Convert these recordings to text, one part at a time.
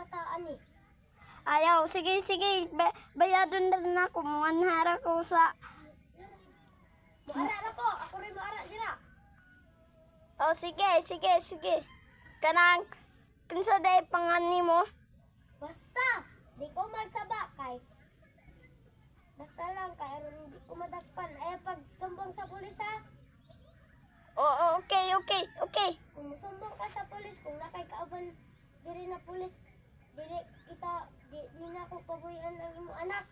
bataan eh. Ayaw, sige, sige. Bayadon na rin ako. Manghara ko sa... Maara na ko. Ako rin maara dira. Oh, sige, sige, sige. Kanang, kinsa day pangani mo? Basta, di ko magsaba kay. Basta lang kay aron hindi ko madakpan. Ay pag sumbong sa pulis ha. Oo, okay, okay, okay. Kung sumbong ka sa pulis, kung nakay kauban diri na pulis, diri kita di na ko pabuyan ang imo anak.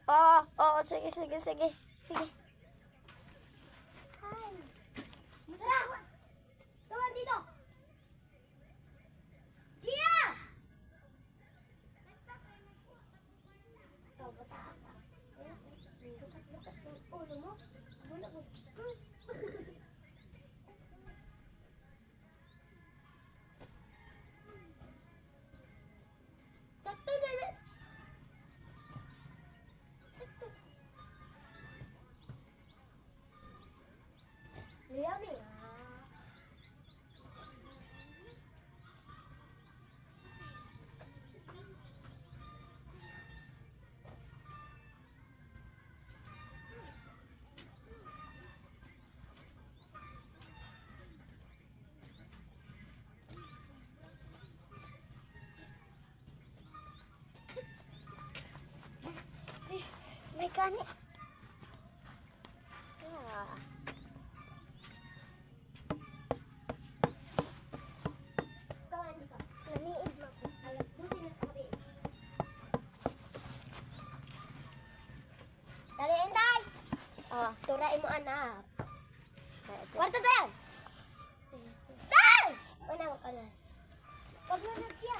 Oo, oo, sige, sige, sige. Sige. Hi. Tara. Tuwan dito. Gia! Ikaw, bata ka. Lukat-lukat yung ulo mo. Wala mo. Sakto na na. Sakto. Yummy. May kani. Ah. Tuwan dito. Naniid mo ko. Alas 12 na sa gabi. Dali, Inday! Oh, Turai mo anak. ito. Kwarto tayo! Tay! Ano ka na? Pag na siya.